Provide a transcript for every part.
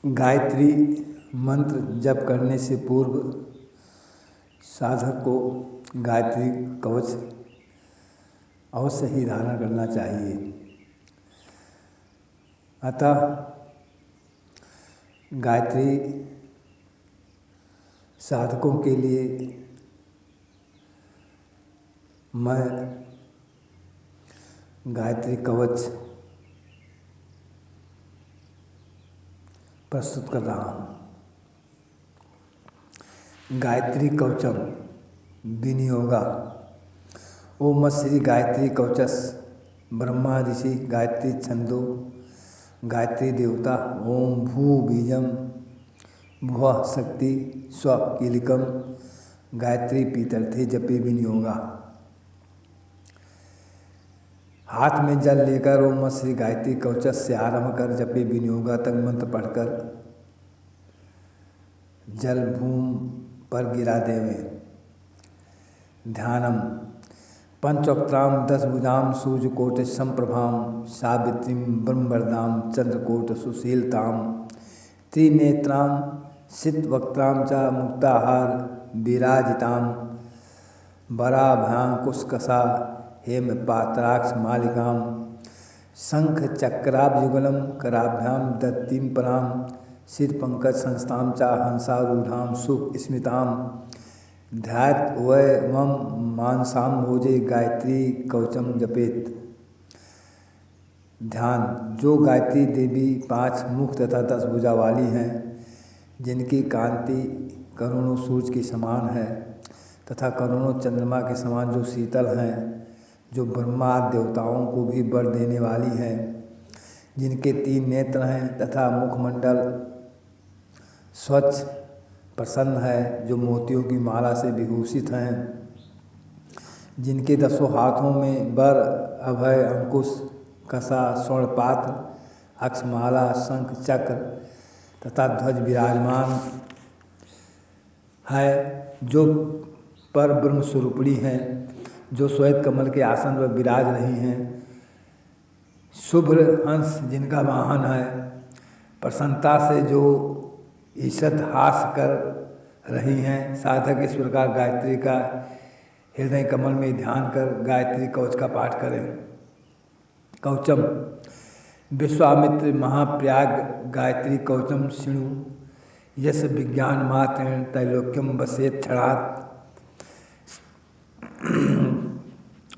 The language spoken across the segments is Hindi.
गायत्री मंत्र जप करने से पूर्व साधक को गायत्री कवच अवश्य ही धारण करना चाहिए। अतः गायत्री साधकों के लिए मैं गायत्री कवच प्रस्तुत कर रहा हूँ। गायत्री कवचम विनियोगा। ओम श्री गायत्री कवचस ब्रह्मा ऋषि गायत्री छंदो गायत्री देवता ओम भू बीजम भुवः शक्ति स्व कीलिकम गायत्री पीतर्थे जपे विनियोगा। हाथ में जल लेकर ओम श्री गायत्री कवचस से आरंभ कर जपे विनियोगा तक मंत्र पढ़कर जल भूमि पर गिरा देवें। ध्यानम पंचवक्त्राम 10 भुजाम सूर्यकोट संप्रभाम सावित्रीम ब्रह्मवरदाम चंद्रकोट सुशीलताम त्रिनेत्राम सितवक्त्राम च मुक्ताहार विराजिताम वराभ्यांकुशकसा हेमपात्राक्ष मालिकाम शंख चक्राब्जुगलम कराभ्याम दत्तीम पराम सिर पंकज संस्थाम चा हंसारूढ़ाम सुख स्मिताम ध्यात वम मानसाम भोजे गायत्री कवचम जपेत। ध्यान जो गायत्री देवी 5 मुख तथा 10 भुजा वाली हैं, जिनकी कांति करोड़ों सूर्य के समान है तथा करोड़ों चंद्रमा के समान जो शीतल हैं, जो ब्रह्मा देवताओं को भी वर देने वाली हैं, जिनके 3 नेत्र हैं तथा मुखमंडल स्वच्छ प्रसन्न है, जो मोतियों की माला से विभूषित हैं, जिनके 10 हाथों में वर अभय अंकुश कसा स्वर्णपात्र अक्षमाला शंख चक्र तथा ध्वज विराजमान है, जो पर ब्रह्म स्वरूपिणी हैं, जो श्वेत कमल के आसन पर विराज रही हैं, शुभ्र हंस जिनका वाहन है, प्रसन्नता से जो ईषद हास कर रही हैं। साधक इस प्रकार गायत्री का हृदय कमल में ध्यान कर गायत्री कवच का पाठ करें। कवचम विश्वामित्र महाप्रयाग गायत्री कवचम शृणु यस विज्ञान मात्रेण त्रैलोक्यम वसेत क्षणात्।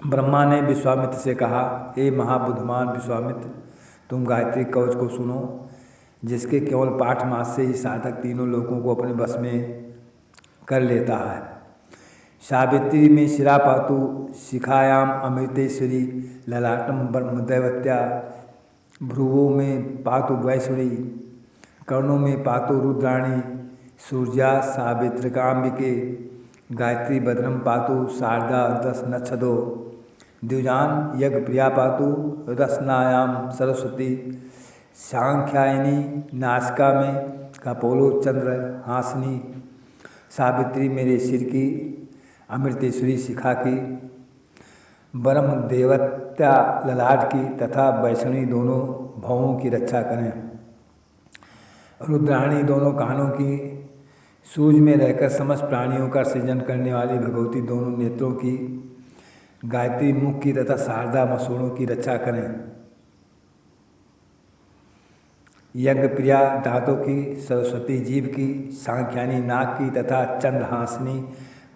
ब्रह्मा ने विश्वामित्र से कहा, हे महाबुद्धिमान विश्वामित्र, तुम गायत्री कवच को सुनो, जिसके केवल पाठ मात्र से ही साधक तीनों लोकों को अपने बस में कर लेता है। सावित्री में शिरा पातु शिखायाम अमृतेश्वरी ललाटम ब्रह्मदैवत्या भ्रुवों में पातु वैश्वरी कर्णों में पातु रुद्राणी सूर्या सावित्रिकाम्बिके गायत्री भद्रम पातु शारदा 10 नक्षदो द्विजान यज्ञ प्रिया पातु रसनायाम सरस्वती सांख्यायनी नासिका में कपोलो चंद्र हासिनी सावित्री मेरे सिर की अमृतेश्वरी शिखा की ब्रह्म देवत्या ललाट की तथा वैष्णवी दोनों भवों की रक्षा करें। रुद्राणी दोनों कानों की सूर्य में रहकर समस्त प्राणियों का सृजन करने वाली भगवती दोनों नेत्रों की गायत्री मुख की तथा शारदा मसूड़ों की रक्षा करें। यज्ञ प्रिया दांतों की सरस्वती जीव की सांख्यानी नाक की तथा चंद्रहासिनी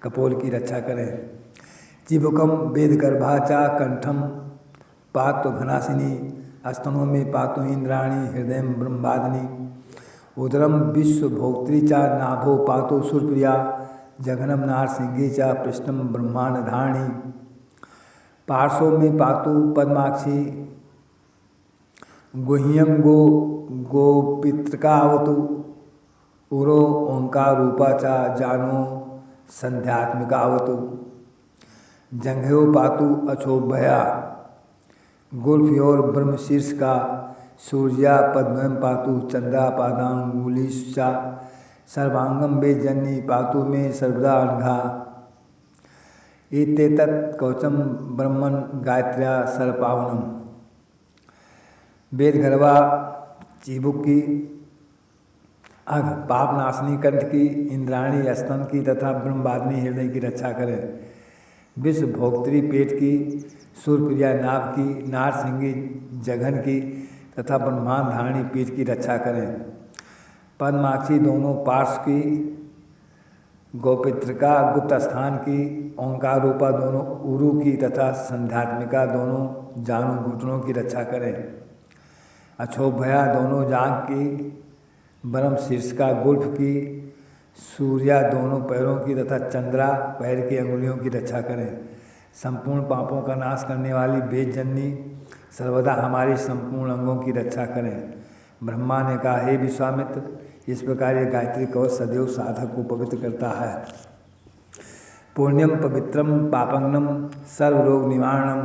कपोल की रक्षा करें। जीवकम वेद गर्भाचा कंठम पातु घनासिनी स्तनों में पातु इंद्राणी हृदय ब्रह्मादिनी उदरम विश्व भोक्त्री चा नाभो पातु सुरप्रिया जघनम नारसिंगी चा पृष्ठम ब्रह्मांड धारणी पार्श्वों में पातु पद्माक्षी गुह्यम गोपित्रकावतु उरो ओंकार रूपा चा जानो संध्यात्मिकावतु जंघ्यो पातु अक्षोभया गुल्फ्योर ब्रह्मशीर्ष का सूर्या पद्मयम पातु चंद्रा पादांगुलीश्चा सर्वांगम वे जन्नी पातु में सर्वदा अनघा एतेतत् कवचम ब्रह्मन गायत्र्या सर्वपावनम। वेद गर्भा चिबुक की अघ पाप नाशनी कंठ की, इंद्राणी स्तन की तथा ब्रह्मवादिनी हृदय की रक्षा करें। विश्व भोक्त्री पेट की, सूर्यप्रिया नाभ की, नारसिंगी जघन की तथा ब्रह्मांड धारणी पीठ की रक्षा करें। पद्माक्षी दोनों पार्श्व की, गोपित्रिका गुप्त स्थान की, ओंकार रूपा दोनों उरु की तथा संध्यात्मिका दोनों जानू घुटनों की रक्षा करें। अक्षोभया दोनों जांघ की, ब्रह्म शीर्षिका गुल्फ की, सूर्या दोनों पैरों की तथा चंद्रा पैर की अंगुलियों की रक्षा करें। संपूर्ण पापों का नाश करने वाली वेदजननी सर्वदा हमारी संपूर्ण अंगों की रक्षा करें। ब्रह्मा ने कहा, हे विश्वामित्र, इस प्रकार ये गायत्री कवच सदैव साधक को पवित्र करता है। पुण्यम पवित्रम पापंगनम सर्वरोग निवारणम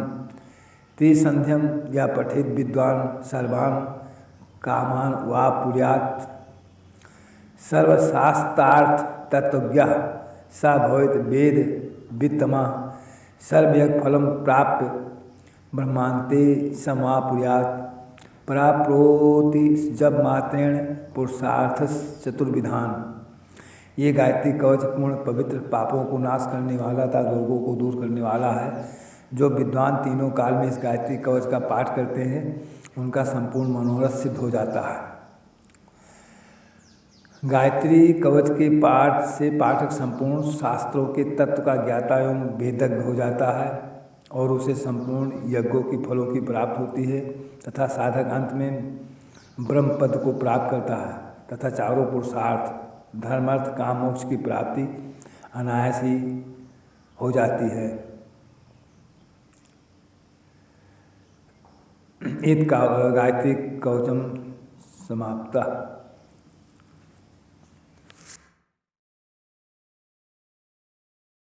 त्रिसंध्यम या पठित विद्वान सर्वान कामान वा पुर्यात् सर्वशास्त्रार्थ तत्वज्ञ स भवेत् वेद वित्तमा सर्वयज्ञ फलम प्राप्य ब्रह्मांते समापुर्यात् पराप्रोति जब मात्रेण पुरुषार्थ चतुर्विधान। ये गायत्री कवच पूर्ण पवित्र, पापों को नाश करने वाला तथा रोगों को दूर करने वाला है। जो विद्वान तीनों काल में इस गायत्री कवच का पाठ करते हैं उनका संपूर्ण मनोरथ सिद्ध हो जाता है। गायत्री कवच के पाठ से पाठक संपूर्ण शास्त्रों के तत्व का ज्ञाता एवं वेदज्ञ हो जाता है और उसे संपूर्ण यज्ञों की फलों की प्राप्त होती है तथा साधक अंत में ब्रह्म पद को प्राप्त करता है तथा चारों पुरुषार्थ धर्म अर्थ काम मोक्ष की प्राप्ति अनायास ही हो जाती है। इत गायत्री कवचम समाप्ता।